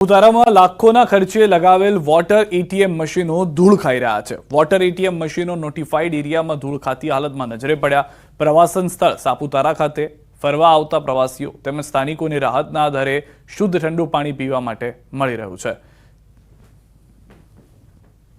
ઉતારામાં લાખોના ખર્ચે લગાવેલ water ATM મશીનો ધૂળ ખાઈ રહ્યા છે। વોટર એટીએમ મશીનો નોટિફાઈડ એરિયામાં ધૂળ ખાતી હાલતમાં નજરે પડ્યા। પ્રવાસન સ્થળ સાપુતારા ખાતે ફરવા આવતા પ્રવાસીઓ તેમજ સ્થાનિકોને રાહતના આધારે શુદ્ધ ઠંડુ પાણી પીવા માટે મળી રહ્યું છે।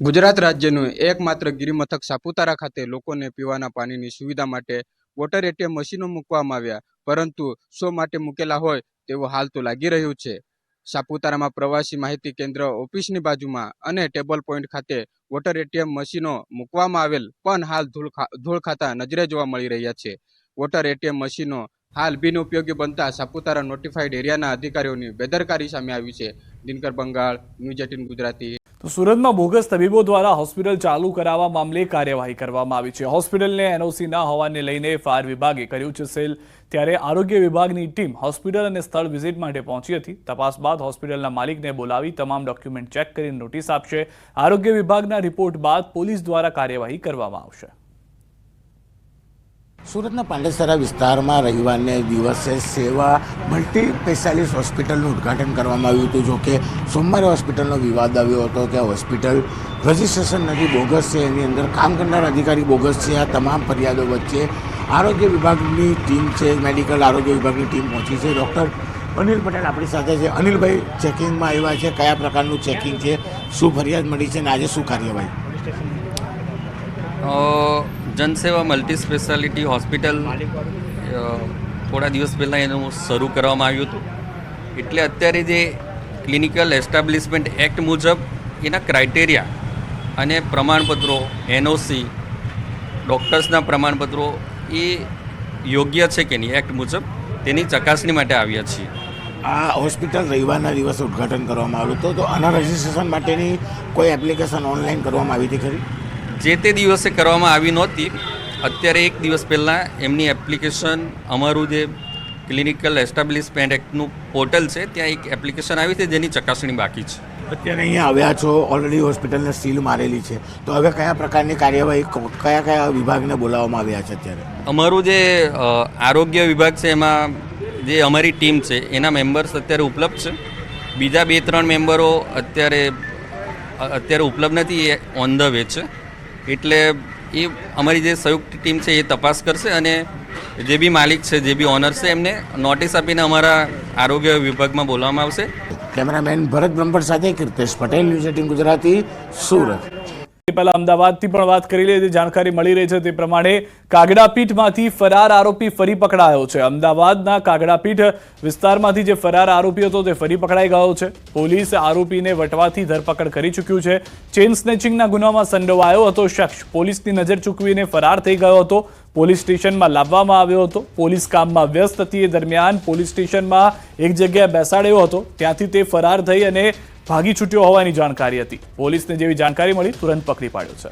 ગુજરાત રાજ્યનું એકમાત્ર ગિરિમથક સાપુતારા ખાતે લોકોને પીવાના પાણીની સુવિધા માટે વોટર એટીએમ મશીનો મૂકવામાં આવ્યા, પરંતુ શો માટે મૂકેલા હોય તેવું હાલ તો લાગી રહ્યું છે। સાપુતારામાં પ્રવાસી માહિતી કેન્દ્ર ઓફિસની બાજુમાં અને ટેબલ પોઈન્ટ ખાતે વોટર એટીએમ મશીનો મૂકવામાં આવેલ પણ હાલ ધૂળ ખાતા નજરે જોવા મળી રહ્યા છે। વોટર એટીએમ મશીનો હાલ બિનઉપયોગી બનતા સાપુતારા નોટિફાઈડ એરિયાના અધિકારીઓની બેદરકારી સામે આવી છે। દિનકર બંગાળ, ન્યૂઝ 18 ગુજરાતી। તો સુરતમાં બોગસ તબીબો દ્વારા હોસ્પિટલ ચાલુ કરાવવા મામલે કાર્યવાહી કરવામાં આવી છે। હોસ્પિટલને એનઓસી ના હોવાને લઈને ફાયર વિભાગે કર્યું છે સેલ। ત્યારે આરોગ્ય વિભાગની ટીમ હોસ્પિટલ અને સ્થળ વિઝિટ માટે પહોંચી હતી। તપાસ બાદ હોસ્પિટલના માલિકને બોલાવી તમામ ડોક્યુમેન્ટ ચેક કરીને નોટિસ આપશે। આરોગ્ય વિભાગના રિપોર્ટ બાદ પોલીસ દ્વારા કાર્યવાહી કરવામાં આવશે। સુરતના પાંડેસરા વિસ્તારમાં રવિવારને દિવસે સેવા મલ્ટી સ્પેશિયાલિસ્ટ હોસ્પિટલનું ઉદ્ઘાટન કરવામાં આવ્યું હતું। જો કે સોમવારે હોસ્પિટલનો વિવાદ આવ્યો હતો કે હોસ્પિટલ રજિસ્ટ્રેશન નથી, બોગસ છે, એની અંદર કામ કરનાર અધિકારી બોગસ છે। આ તમામ ફરિયાદો વચ્ચે આરોગ્ય વિભાગની ટીમ છે, મેડિકલ આરોગ્ય વિભાગની ટીમ પહોંચી છે। ડૉક્ટર અનિલ પટેલ આપણી સાથે છે। અનિલભાઈ, ચેકિંગમાં આવ્યા છે, કયા પ્રકારનું ચેકિંગ છે, શું ફરિયાદ મળી છે અને આજે શું કાર્યવાહી? જનસેવા મલ્ટી સ્પેશિયાલિટી હોસ્પિટલ થોડા દિવસ પહેલાં એનું શરૂ કરવામાં આવ્યું હતું। એટલે અત્યારે જે ક્લિનિકલ એસ્ટાબ્લિશમેન્ટ એક્ટ મુજબ એના ક્રાઇટેરિયા અને પ્રમાણપત્રો, એનઓસી, ડૉક્ટર્સના પ્રમાણપત્રો એ યોગ્ય છે કે નહીં એક્ટ મુજબ તેની ચકાસણી માટે આવ્યા છીએ। આ હોસ્પિટલ રવિવારના દિવસે ઉદ્ઘાટન કરવામાં આવ્યું હતું, તો આના રજિસ્ટ્રેશન માટેની કોઈ એપ્લિકેશન ઓનલાઈન કરવામાં આવી હતી ખરી? જે તે દિવસે કરવામાં આવી નહોતી। અત્યારે એક દિવસ પહેલાં એમની એપ્લિકેશન, અમારું જે ક્લિનિકલ એસ્ટાબ્લિશમેન્ટ એક્ટનું પોર્ટલ છે ત્યાં એક એપ્લિકેશન આવી છે જેની ચકાસણી બાકી છે। અત્યારે અહીંયા આવ્યા છો, ઓલરેડી હોસ્પિટલને સીલ મારેલી છે, તો હવે કયા પ્રકારની કાર્યવાહી, કયા કયા વિભાગને બોલાવવામાં આવ્યા છે? અત્યારે અમારું જે આરોગ્ય વિભાગ છે એમાં જે અમારી ટીમ છે એના મેમ્બર્સ અત્યારે ઉપલબ્ધ છે। બીજા 2-3 મેમ્બરો અત્યારે ઉપલબ્ધ નથી, એ ઓન ધ વે છે। એટલે એ અમારી જે સંયુક્ત ટીમ છે એ તપાસ કરશે અને જે બી માલિક છે, જે બી ઓનર છે, એમને નોટિસ આપીને અમારા આરોગ્ય વિભાગમાં બોલાવવામાં આવશે। કેમેરામેન ભરત બ્રહ્મભટ્ટ સાથે કીર્તેશ પટેલ, ન્યૂઝ 18 ગુજરાતી, સુરત। પહેલા અમદાવાદથી પણ વાત કરી લઈએ। જાણકારી મળી રહી છે તે પ્રમાણે કાગડાપીઠમાંથી ફરાર આરોપી ફરી પકડાયો છે। અમદાવાદના કાગડાપીઠ વિસ્તારમાંથી જે ફરાર આરોપી હતો તે ફરી પકડાઈ ગયો છે। પોલીસે આરોપીને વટવાથી ધરપકડ કરી ચૂક્યું છે। ચેઇન સ્નેચિંગના ગુનામાં સંડોવાયો હતો શખ્સ પોલીસની નજર ચૂકવીને ફરાર થઈ ગયો હતો। પોલીસ સ્ટેશનમાં લાવવામાં આવ્યો હતો। પોલીસ કામમાં વ્યસ્ત હતી, એ દરમિયાન પોલીસ સ્ટેશનમાં એક જગ્યાએ બેસાડ્યો હતો, ત્યાંથી તે ફરાર થઈ અને ભાગી છૂટ્યો હોવાની જાણકારી હતી। પોલીસને જેવી જાણકારી મળી તુરંત પકડી પાડ્યો છે।